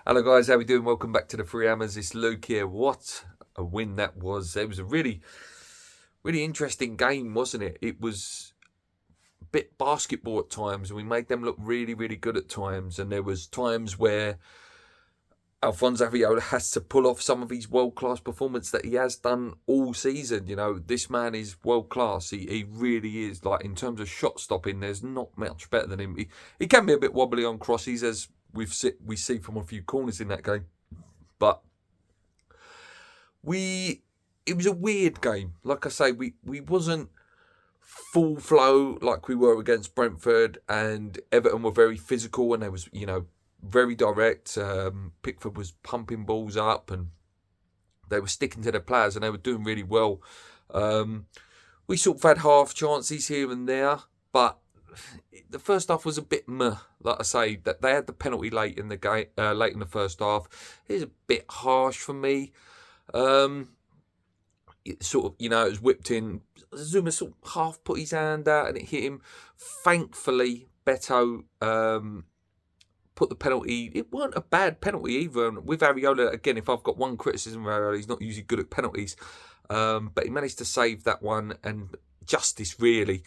Hello guys, how we doing? Welcome back to the Free Hammers. It's Luke here. What a win that was. It was a really interesting game, wasn't it? It was a bit basketball at times, and we made them look really good at times. And there was times where Alphonso Viola has to pull off some of his world-class performance that he has done all season. You know, this man is world-class. He really is. Like, in terms of shot stopping, there's not much better than him. He can be a bit wobbly on crosses, as we see from a few corners in that game. But it was a weird game. Like I say, we wasn't full flow like we were against Brentford, and Everton were very physical, and they was, very direct. Pickford was pumping balls up, and they were sticking to their players, and they were doing really well. We sort of had half chances here and there, but the first half was a bit meh. Like I say, that they had the penalty late in the game, late in the first half. It was a bit harsh for me. It sort of, it was whipped in. Zuma sort of half put his hand out and it hit him. Thankfully, Beto put the penalty. It weren't a bad penalty either. And with Areola, again, if I've got one criticism of Areola, he's not usually good at penalties. But he managed to save that one, and justice, really.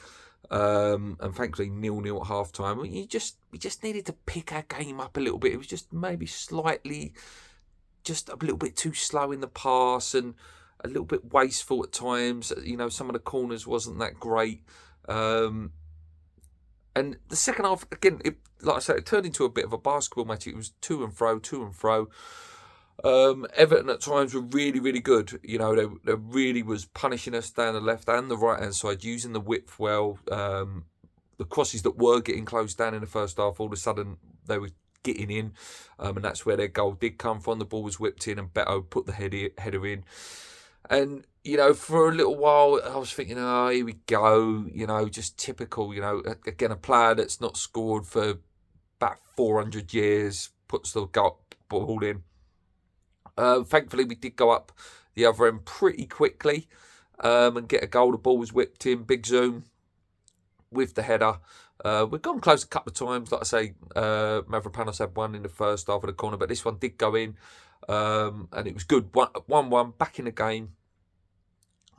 And thankfully 0-0 at half time. We just needed to pick our game up a little bit. It was just maybe slightly, just a little bit too slow in the pass and a little bit wasteful at times. Some of the corners wasn't that great. And the second half, again, like I said, it turned into a bit of a basketball match. It was to and fro. Everton at times were really good. They really was punishing us down the left and the right hand side, using the width well. The crosses that were getting closed down in the first half, all of a sudden they were getting in, and that's where their goal did come from. The ball was whipped in, and Beto put the header in. And for a little while, I was thinking, oh, here we go. Just typical. Again, a player that's not scored for about 400 years puts the ball in. Thankfully, we did go up the other end pretty quickly and get a goal. The ball was whipped in, big zoom with the header. We've gone close a couple of times. Like I say, Mavropanos had one in the first half of the corner, but this one did go in, and it was good. 1-1, back in the game.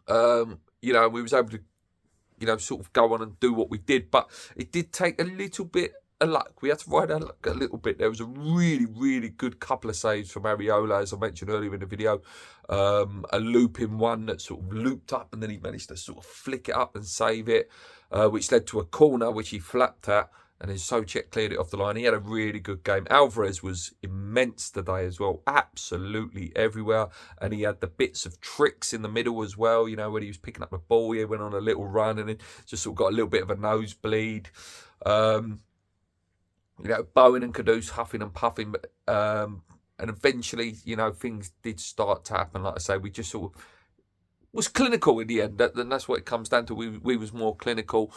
We was able to, sort of go on and do what we did, but it did take a little bit of luck. We had to ride our luck a little bit. There was a really good couple of saves from Areola, as I mentioned earlier in the video. A looping one that sort of looped up, and then he managed to sort of flick it up and save it, which led to a corner which he flapped at, and then Souček cleared it off the line. He had a really good game. Alvarez was immense today as well, absolutely everywhere, and he had the bits of tricks in the middle as well. When he was picking up the ball, he went on a little run and then just sort of got a little bit of a nosebleed. Bowen and Kudus huffing and puffing, but and eventually, things did start to happen. Like I say, we just sort of was clinical in the end. That's what it comes down to. We was more clinical.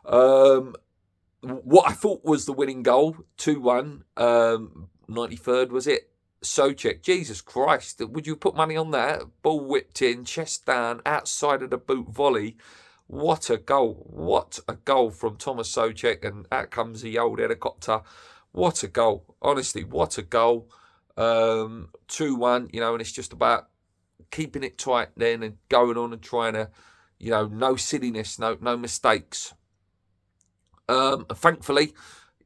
What I thought was the winning goal, 2-1, 93rd, was it? Souček, Jesus Christ, would you put money on that? Ball whipped in, chest down, outside of the boot volley. What a goal. What a goal from Thomas Souček, and out comes the old helicopter. What a goal. Honestly, what a goal. 2-1, and it's just about keeping it tight then and going on and trying to, no silliness, no mistakes. Thankfully,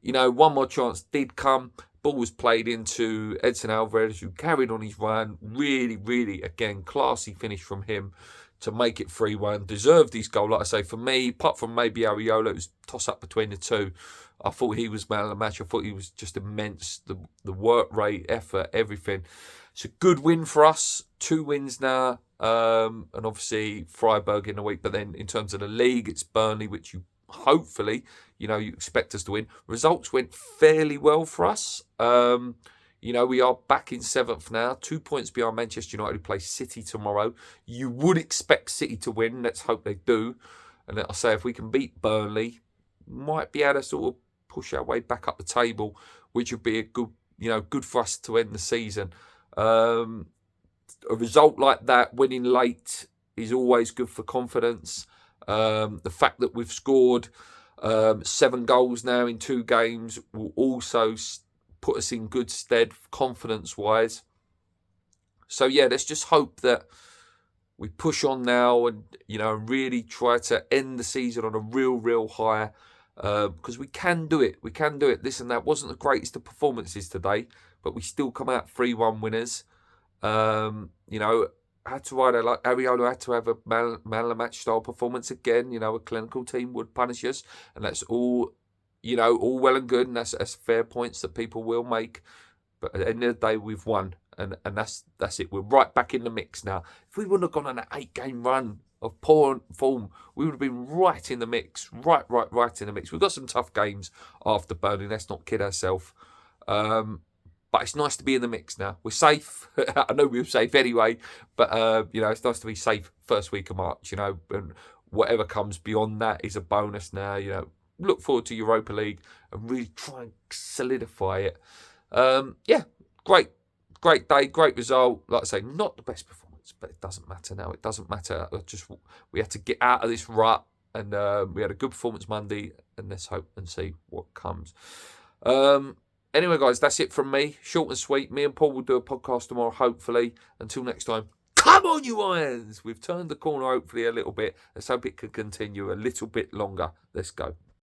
one more chance did come. Ball was played into Edson Alvarez, who carried on his run. Really, again, classy finish from him to make it 3-1. Deserved his goal, like I say. For me, apart from maybe Areola, it was toss-up between the two. I thought he was man of the match. I thought he was just immense. The work rate, effort, everything. It's a good win for us. 2 wins now. And obviously, Freiburg in the week. But then in terms of the league, it's Burnley, which you hopefully, you expect us to win. Results went fairly well for us. We are back in 7th now, 2 points behind Manchester United, who play City tomorrow. You would expect City to win. Let's hope they do. And I'll say, if we can beat Burnley, might be able to sort of push our way back up the table, which would be a good, good for us to end the season. A result like that, winning late, is always good for confidence. The fact that we've scored 7 goals now in 2 games will also put us in good stead confidence-wise. So, yeah, let's just hope that we push on now and, really try to end the season on a real high, because we can do it. We can do it. Listen, that wasn't the greatest of performances today, but we still come out 3-1 winners. Ariola had to have a man of the match style performance again. A clinical team would punish us, and that's all, all well and good, and that's fair points that people will make. But at the end of the day, we've won, and that's it. We're right back in the mix now. If we wouldn't have gone on an 8-game run of poor form, we would have been right in the mix, right in the mix. We've got some tough games after Burnley. Let's not kid ourselves. But it's nice to be in the mix now. We're safe. I know we were safe anyway, but it's nice to be safe first week of March. And whatever comes beyond that is a bonus now. Look forward to Europa League and really try and solidify it. Great day, great result. Like I say, not the best performance, but it doesn't matter now. It doesn't matter. We had to get out of this rut, and we had a good performance Monday, and let's hope and see what comes. Anyway, guys, that's it from me. Short and sweet. Me and Paul will do a podcast tomorrow, hopefully. Until next time, come on, you Irons! We've turned the corner, hopefully, a little bit. Let's hope it can continue a little bit longer. Let's go.